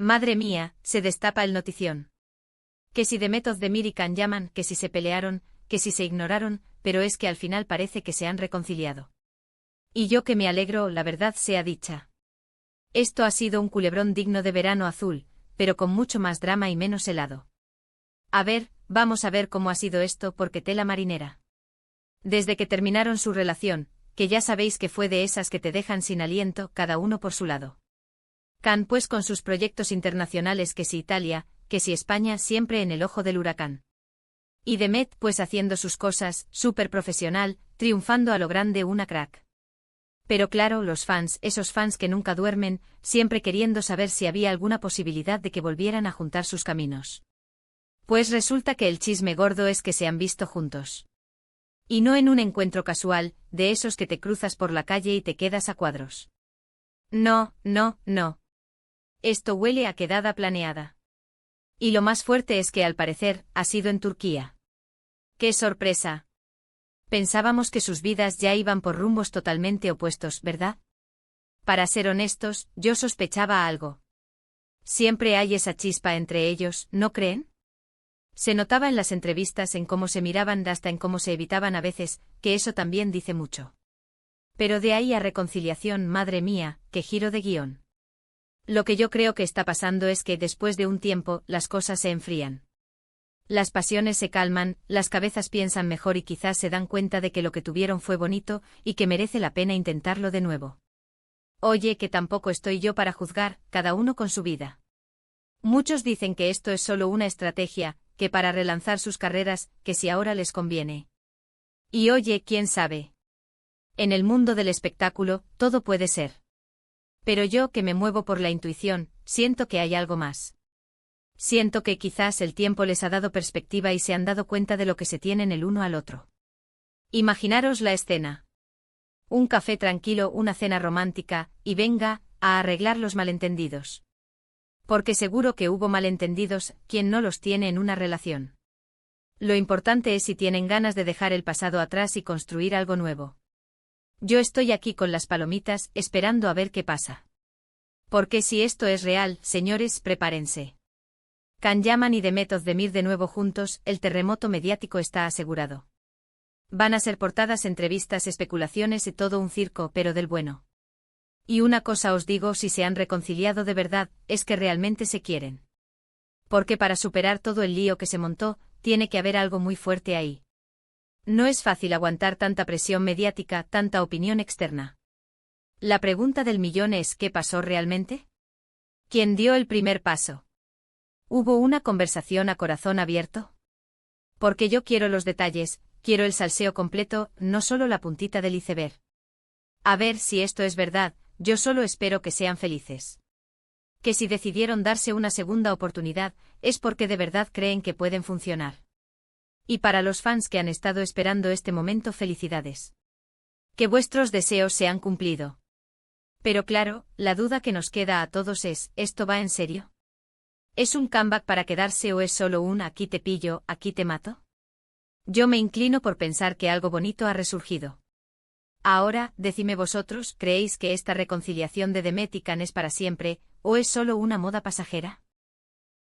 Madre mía, se destapa el notición. Que si Demet Özdemir y Can Yaman, que si se pelearon, que si se ignoraron, pero es que al final parece que se han reconciliado. Y yo que me alegro, la verdad sea dicha. Esto ha sido un culebrón digno de Verano Azul, pero con mucho más drama y menos helado. A ver, vamos a ver cómo ha sido esto porque tela marinera. Desde que terminaron su relación, que ya sabéis que fue de esas que te dejan sin aliento, cada uno por su lado. Can pues con sus proyectos internacionales que si Italia, que si España siempre en el ojo del huracán. Y Demet pues haciendo sus cosas, súper profesional, triunfando a lo grande una crack. Pero claro, los fans, esos fans que nunca duermen, siempre queriendo saber si había alguna posibilidad de que volvieran a juntar sus caminos. Pues resulta que el chisme gordo es que se han visto juntos. Y no en un encuentro casual, de esos que te cruzas por la calle y te quedas a cuadros. No, no, no. Esto huele a quedada planeada. Y lo más fuerte es que al parecer, ha sido en Turquía. ¡Qué sorpresa! Pensábamos que sus vidas ya iban por rumbos totalmente opuestos, ¿verdad? Para ser honestos, yo sospechaba algo. Siempre hay esa chispa entre ellos, ¿no creen? Se notaba en las entrevistas, en cómo se miraban, hasta en cómo se evitaban a veces, que eso también dice mucho. Pero de ahí a reconciliación, madre mía, qué giro de guión. Lo que yo creo que está pasando es que después de un tiempo, las cosas se enfrían. Las pasiones se calman, las cabezas piensan mejor y quizás se dan cuenta de que lo que tuvieron fue bonito y que merece la pena intentarlo de nuevo. Oye, que tampoco estoy yo para juzgar, cada uno con su vida. Muchos dicen que esto es solo una estrategia, que para relanzar sus carreras, que si ahora les conviene. Y oye, quién sabe. En el mundo del espectáculo, todo puede ser. Pero yo, que me muevo por la intuición, siento que hay algo más. Siento que quizás el tiempo les ha dado perspectiva y se han dado cuenta de lo que se tienen el uno al otro. Imaginaros la escena. Un café tranquilo, una cena romántica, y venga, a arreglar los malentendidos. Porque seguro que hubo malentendidos, ¿quién no los tiene en una relación? Lo importante es si tienen ganas de dejar el pasado atrás y construir algo nuevo. Yo estoy aquí con las palomitas, esperando a ver qué pasa. Porque si esto es real, señores, prepárense. Can Yaman y Demet Özdemir de nuevo juntos, el terremoto mediático está asegurado. Van a ser portadas, entrevistas, especulaciones y todo un circo, pero del bueno. Y una cosa os digo, si se han reconciliado de verdad, es que realmente se quieren. Porque para superar todo el lío que se montó, tiene que haber algo muy fuerte ahí. No es fácil aguantar tanta presión mediática, tanta opinión externa. La pregunta del millón es, ¿qué pasó realmente? ¿Quién dio el primer paso? ¿Hubo una conversación a corazón abierto? Porque yo quiero los detalles, quiero el salseo completo, no solo la puntita del iceberg. A ver si esto es verdad, yo solo espero que sean felices. Que si decidieron darse una segunda oportunidad, es porque de verdad creen que pueden funcionar. Y para los fans que han estado esperando este momento, felicidades. Que vuestros deseos se han cumplido. Pero claro, la duda que nos queda a todos es, ¿esto va en serio? ¿Es un comeback para quedarse o es solo un aquí te pillo, aquí te mato? Yo me inclino por pensar que algo bonito ha resurgido. Ahora, decidme vosotros, ¿creéis que esta reconciliación de Demet y Can es para siempre, o es solo una moda pasajera?